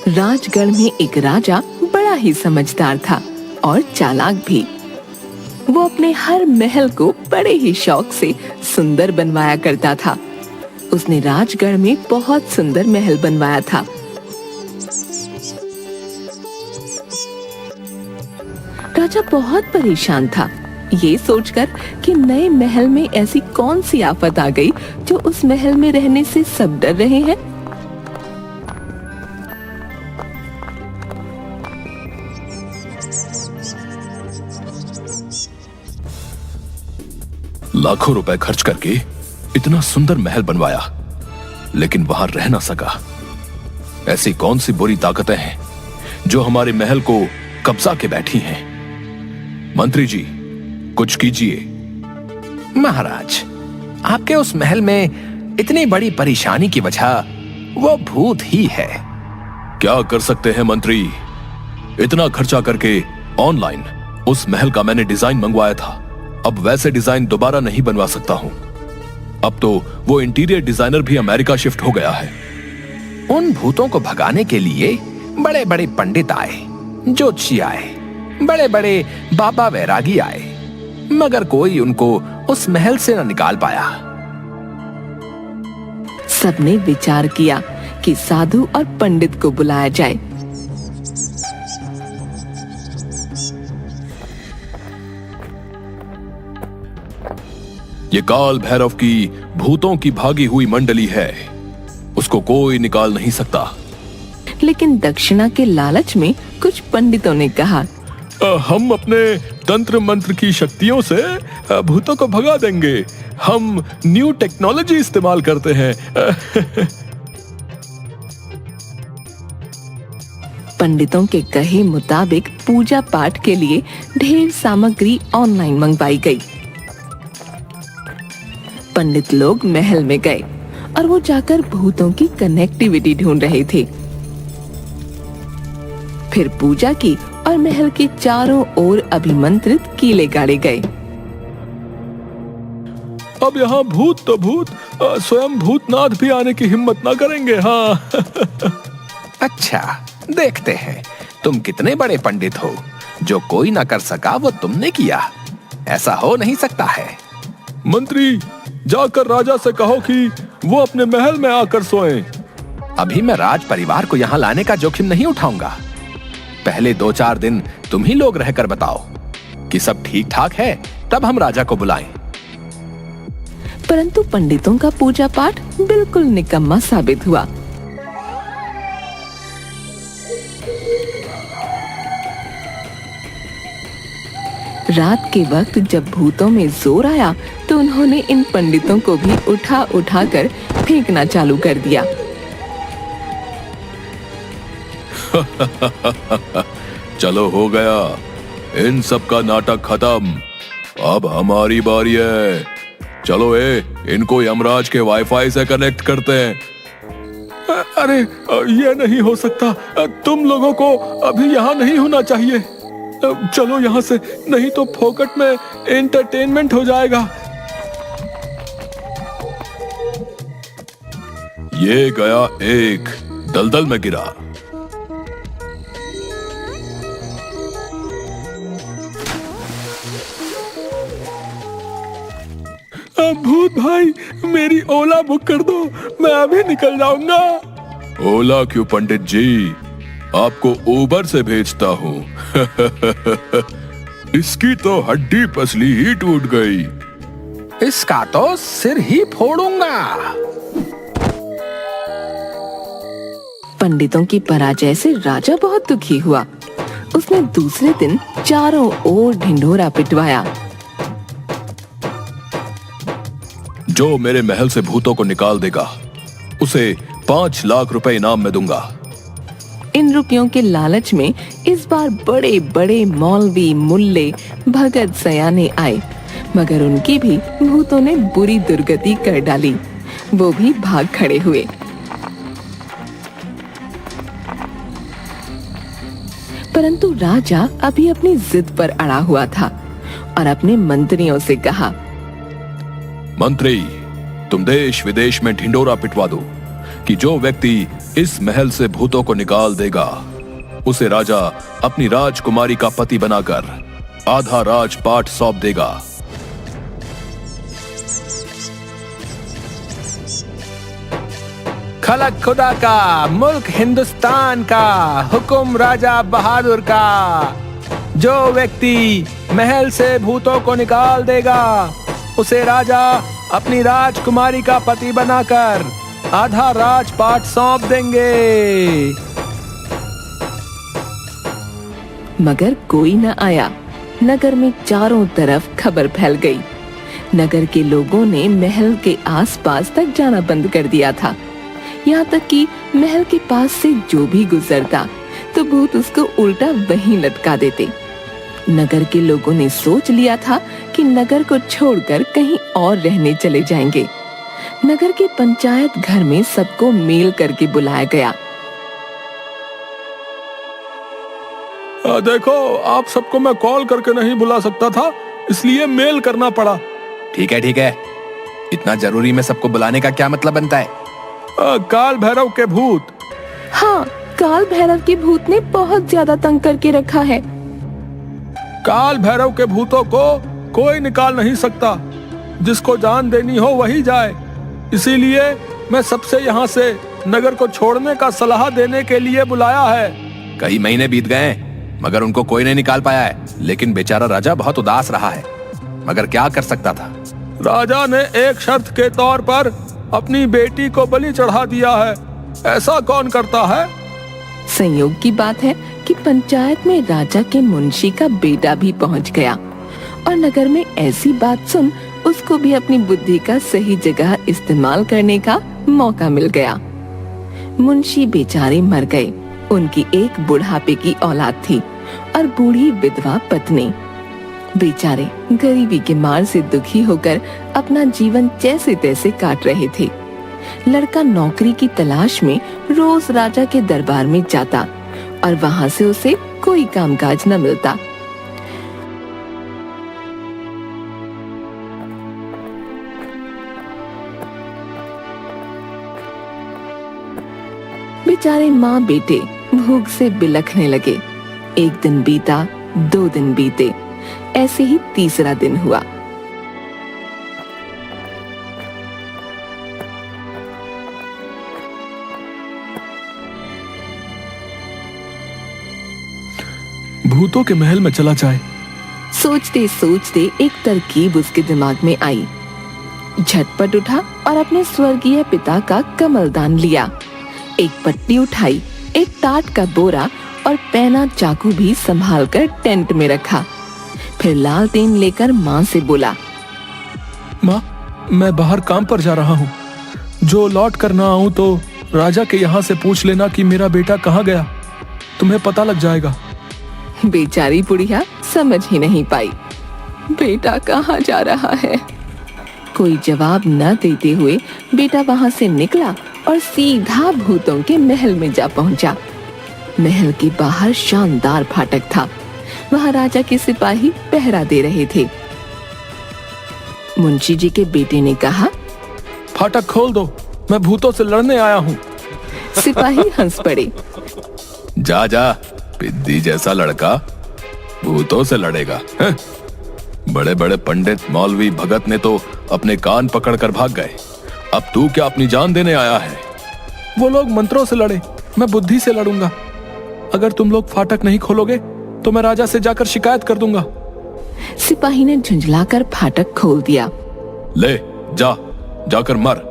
राजगढ़ में एक राजा बड़ा ही समझदार था और चालाक भी। वो अपने हर महल को बड़े ही शौक से सुंदर बनवाया करता था। उसने राजगढ़ में बहुत सुंदर महल बनवाया था। राजा बहुत परेशान था, ये सोचकर कि नए महल में ऐसी कौन सी आफत आ गई जो उस महल में रहने से सब डर रहे हैं। लाखों रुपए खर्च करके इतना सुंदर महल बनवाया, लेकिन वहां रह ना सका। ऐसी कौन सी बुरी ताकतें हैं जो हमारे महल को कब्जा के बैठी हैं? मंत्री जी, कुछ कीजिए। महाराज, आपके उस महल में इतनी बड़ी परेशानी की वजह वो भूत ही है। क्या कर सकते हैं मंत्री? इतना खर्चा करके ऑनलाइन उस महल का मैंने डिजाइन मंगवाया था। अब वैसे डिजाइन दोबारा नहीं बनवा सकता हूं। अब तो वो इंटीरियर डिजाइनर भी अमेरिका शिफ्ट हो गया है। उन भूतों को भगाने के लिए बड़े बड़े पंडित आए, ज्योतिषी आए, बड़े बड़े बाबा वैरागी आए, मगर कोई उनको उस महल से न निकाल पाया। सबने विचार किया कि साधु और पंडित को बुलाया जाए। ये काल भैरव की भूतों की भागी हुई मंडली है, उसको कोई निकाल नहीं सकता। लेकिन दक्षिणा के लालच में कुछ पंडितों ने कहा, हम अपने तंत्र मंत्र की शक्तियों से भूतों को भगा देंगे। हम न्यू टेक्नोलॉजी इस्तेमाल करते हैं। पंडितों के कहे मुताबिक पूजा पाठ के लिए ढेर सामग्री ऑनलाइन मंगवाई गई। पंडित लोग महल में गए और वो जाकर भूतों की कनेक्टिविटी ढूंढ रहे थे। फिर पूजा की और महल के चारों ओर अभिमंत्रित कीले गाड़े गए। अब यहाँ भूत तो भूत, स्वयं भूतनाथ भी आने की हिम्मत ना करेंगे। हाँ। अच्छा, देखते हैं तुम कितने बड़े पंडित हो। जो कोई ना कर सका वो तुमने किया। ऐसा हो नहीं सकता है। मंत्री, जाकर राजा से कहो कि वो अपने महल में आकर सोएं। अभी मैं राज परिवार को यहाँ लाने का जोखिम नहीं उठाऊंगा। पहले 2-4 दिन तुम ही लोग रहकर बताओ कि सब ठीक ठाक है, तब हम राजा को बुलाएं। परंतु पंडितों का पूजा पाठ बिल्कुल निकम्मा साबित हुआ। रात के वक्त जब भूतों में जोर आया तो उन्होंने इन पंडितों को भी उठा उठा कर फेंकना चालू कर दिया। चलो, हो गया इन सब का नाटक खत्म। अब हमारी बारी है। चलो इनको यमराज के वाईफाई से कनेक्ट करते हैं। अरे ये नहीं हो सकता। तुम लोगों को अभी यहाँ नहीं होना चाहिए। चलो यहाँ से, नहीं तो फोकट में एंटरटेनमेंट हो जाएगा। ये गया एक, दलदल में गिरा। भूत भाई, मेरी ओला बुक कर दो, मैं अभी निकल जाऊंगा। ओला क्यों पंडित जी, आपको उबर से भेजता हूँ। इसकी तो हड्डी पसली ही टूट गई। इसका तो सिर ही फोड़ूंगा। पंडितों की पराजय से राजा बहुत दुखी हुआ। उसने दूसरे दिन चारों ओर ढिंढोरा पिटवाया। जो मेरे महल से भूतों को निकाल देगा, उसे 5 लाख रुपए इनाम में दूंगा। इन रुपयों के लालच में इस बार बड़े बड़े मौलवी, मुल्ले, भगत सयाने आए, मगर उनकी भी भूतों ने बुरी दुर्गति कर डाली। वो भी भाग खड़े हुए। परंतु राजा अभी अपनी जिद पर अड़ा हुआ था और अपने मंत्रियों से कहा, मंत्री, तुम देश विदेश में ढिंडोरा पिटवा दो, कि जो व्यक्ति इस महल से भूतों को निकाल देगा उसे राजा अपनी राजकुमारी का पति बनाकर आधा राजपाट सौंप देगा। खलक खुदा का, मुल्क हिंदुस्तान का, हुक्म राजा बहादुर का। जो व्यक्ति महल से भूतों को निकाल देगा उसे राजा अपनी राजकुमारी का पति बनाकर आधा राजपाट सौंप देंगे। मगर कोई न आया। नगर में चारों तरफ खबर फैल गई। नगर के लोगों ने महल के आसपास तक जाना बंद कर दिया था। यहाँ तक कि महल के पास से जो भी गुजरता तो भूत उसको उल्टा वहीं लटका देते। नगर के लोगों ने सोच लिया था कि नगर को छोड़कर कहीं और रहने चले जाएंगे। नगर के पंचायत घर में सबको मेल करके बुलाया गया। देखो, आप सबको मैं कॉल करके नहीं बुला सकता था, इसलिए मेल करना पड़ा। ठीक है, इतना जरूरी में सबको बुलाने का क्या मतलब बनता है? काल भैरव के भूत। हाँ, काल भैरव के भूत ने बहुत ज्यादा तंग करके रखा है। काल भैरव के भूतों को कोई निकाल नहीं सकता। जिसको जान देनी हो वही जाए। इसीलिए मैं सबसे यहाँ से नगर को छोड़ने का सलाह देने के लिए बुलाया है। कई महीने बीत गए मगर उनको कोई नहीं निकाल पाया है। लेकिन बेचारा राजा बहुत उदास रहा है, मगर क्या कर सकता था? राजा ने एक शर्त के तौर पर अपनी बेटी को बलि चढ़ा दिया है। ऐसा कौन करता है? संयोग की बात है कि पंचायत में राजा के मुंशी का बेटा भी पहुंच गया और नगर में ऐसी बात सुन उसको भी अपनी बुद्धि का सही जगह इस्तेमाल करने का मौका मिल गया। मुंशी बेचारे मर गए। उनकी एक बुढ़ापे की औलाद थी और बूढ़ी विधवा पत्नी। बेचारे गरीबी के मार से दुखी होकर अपना जीवन जैसे तैसे काट रहे थे। लड़का नौकरी की तलाश में रोज राजा के दरबार में जाता और वहां से उसे कोई कामकाज न मिलता। बेचारे माँ बेटे भूख से बिलखने लगे। एक दिन बीता, 2 दिन बीते, ऐसे ही तीसरा दिन हुआ। भूतों के महल में चला जाए। सोचते सोचते एक तरकीब उसके दिमाग में आई। झटपट उठा और अपने स्वर्गीय पिता का कमलदान लिया। एक पट्टी उठाई, एक टाट का बोरा और पैना चाकू भी संभाल कर टेंट में रखा। फिर लालटेन लेकर माँ से बोला, माँ, मैं बाहर काम पर जा रहा हूँ। जो लौट कर ना आऊँ तो राजा के यहाँ से पूछ लेना कि मेरा बेटा कहाँ गया। तुम्हें पता लग जाएगा। बेचारी बुढ़िया समझ ही नहीं पाई, बेटा कहाँ जा रहा है। कोई जवाब न देते हुए बेटा वहां से निकला और सीधा भूतों के महल में जा पहुंचा। महल के बाहर शानदार फाटक था। वहां राजा के सिपाही पहरा दे रहे थे। मुंशी जी के बेटे ने कहा, फाटक खोल दो, मैं भूतों से लड़ने आया हूँ। सिपाही हंस पड़े। जा जा, पिद्दी जैसा लड़का भूतों से लड़ेगा। बड़े बड़े पंडित, मौलवी, भगत ने तो अपने कान पकड़कर भाग गए। अब तू क्या अपनी जान देने आया है? वो लोग मंत्रों से लड़े, मैं बुद्धि से लड़ूंगा। अगर तुम लोग फाटक नहीं खोलोगे तो मैं राजा से जाकर शिकायत कर दूंगा। सिपाही ने झुंझलाकर फाटक खोल दिया। ले जा, जाकर मर।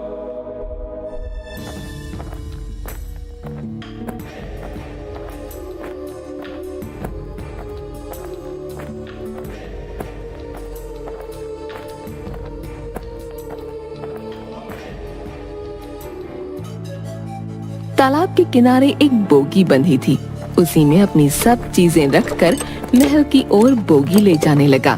तालाब के किनारे एक बोगी बंधी थी। उसी में अपनी सब चीजें रखकर महल की ओर बोगी ले जाने लगा।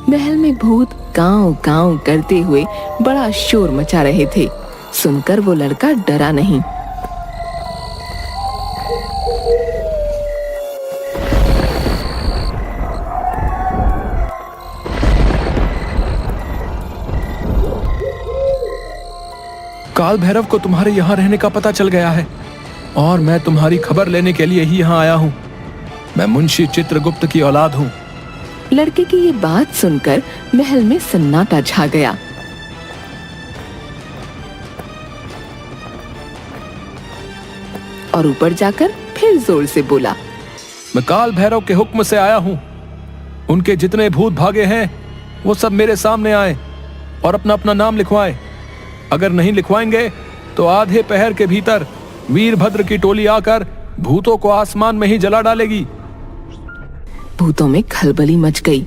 महल में भूत कांव कांव करते हुए बड़ा शोर मचा रहे थे। सुनकर वो लड़का डरा नहीं। काल भैरव को तुम्हारे यहाँ रहने का पता चल गया है और मैं तुम्हारी खबर लेने के लिए ही यहाँ आया हूँ। मैं मुंशी चित्रगुप्त की औलाद हूँ। लड़के की ये बात सुनकर महल में सन्नाटा छा गया। और ऊपर जाकर फिर जोर से बोला, मैं काल भैरव के हुक्म से आया हूँ। उनके जितने भूत भागे हैं वो सब मेरे सामने आए और अपना अपना नाम लिखवाएं। अगर नहीं लिखवाएंगे तो आधे पहर के भीतर वीरभद्र की टोली आकर भूतों को आसमान में ही जला डालेगी। भूतों में खलबली मच गई।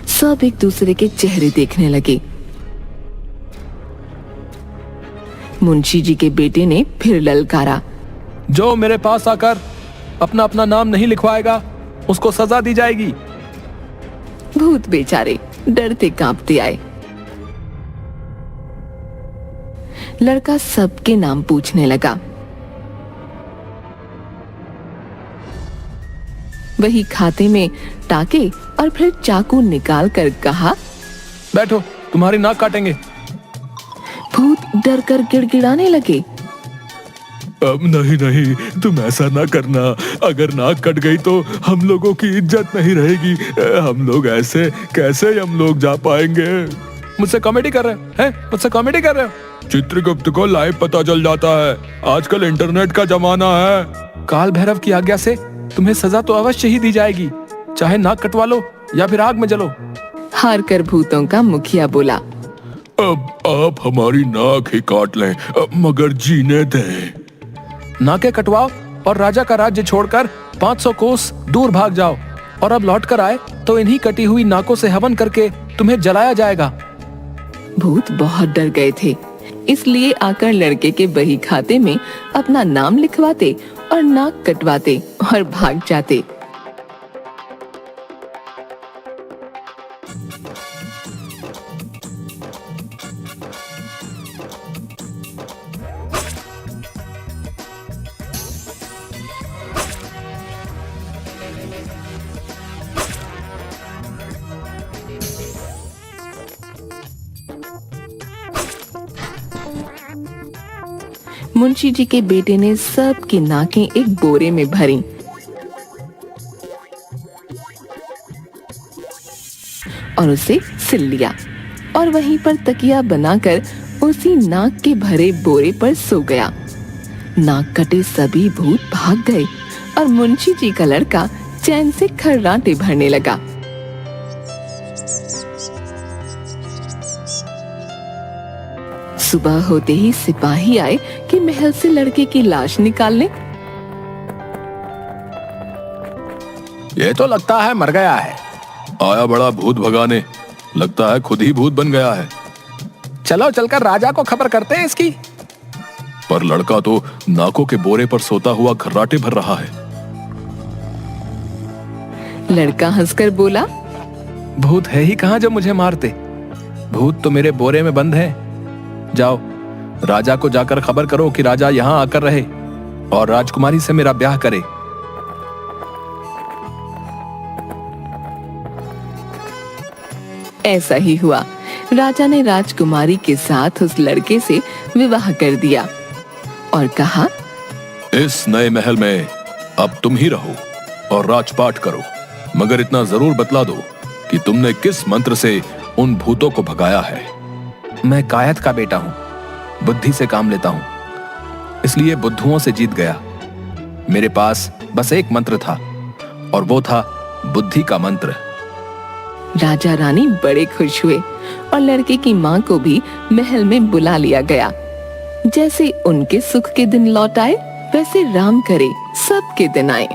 सब एक दूसरे के चेहरे देखने लगे। मुंशी जी के बेटे ने फिर ललकारा, जो मेरे पास आकर अपना अपना नाम नहीं लिखवाएगा उसको सजा दी जाएगी। भूत बेचारे डरते कांपते आए। लड़का सबके नाम पूछने लगा। वही खाते में टाके और फिर चाकू निकाल कर कहा, बैठो, तुम्हारी नाक काटेंगे। भूत डर कर गिड़गिड़ाने लगे। अब नहीं नहीं, तुम ऐसा ना करना। अगर नाक कट गई तो हम लोगों की इज्जत नहीं रहेगी। हम लोग ऐसे कैसे हम लोग जा पाएंगे? मुझसे कॉमेडी कर रहे हैं? मुझसे कॉमेडी कर रहे हो? चित्रगुप्त को लाइव पता चल जाता है। आजकल इंटरनेट का जमाना है। काल भैरव की आज्ञा से तुम्हें सजा तो अवश्य ही दी जाएगी, चाहे नाक कटवा लो या फिर आग में जलो। हार कर भूतों का मुखिया बोला, अब आप हमारी नाक ही काट लें, मगर जीने दें। नाकें कटवाओ और राजा का राज्य छोड़कर 500 कोस दूर भाग जाओ, और अब लौट कर आए तो इन्हीं कटी हुई नाकों से हवन करके तुम्हें जलाया जाएगा। भूत बहुत डर गए थे, इसलिए आकर लड़के के बही खाते में अपना नाम लिखवाते और नाक कटवाते और भाग जाते। मुंशी जी के बेटे ने सबकी नाकें एक बोरे में भरी और उसे सिल लिया और वहीं पर तकिया बनाकर उसी नाक के भरे बोरे पर सो गया। नाक कटे सभी भूत भाग गए और मुंशी जी का लड़का चैन से खर्राटे भरने लगा। सुबह होते ही सिपाही आए कि महल से लड़के की लाश निकालने। ये तो लगता है मर गया है। आया बड़ा भूत भगाने, लगता है खुद ही भूत बन गया है। चलो चलकर राजा को खबर करते हैं इसकी। पर लड़का तो नाकों के बोरे पर सोता हुआ खर्राटे भर रहा है। लड़का हंसकर बोला, भूत है ही कहाँ जो मुझे मारते। भूत तो मेरे बोरे में बंद है। जाओ, राजा को जाकर खबर करो कि राजा यहाँ आकर रहे और राजकुमारी से मेरा ब्याह करे। ऐसा ही हुआ। राजा ने राजकुमारी के साथ उस लड़के से विवाह कर दिया और कहा, इस नए महल में अब तुम ही रहो और राजपाट करो, मगर इतना जरूर बतला दो कि तुमने किस मंत्र से उन भूतों को भगाया है। मैं कायत का बेटा हूँ, बुद्धि से काम लेता हूँ, इसलिए बुद्धुओं से जीत गया। मेरे पास बस एक मंत्र था और वो था बुद्धि का मंत्र। राजा रानी बड़े खुश हुए और लड़के की माँ को भी महल में बुला लिया गया। जैसे उनके सुख के दिन लौट आए, वैसे राम करे सबके दिन आए।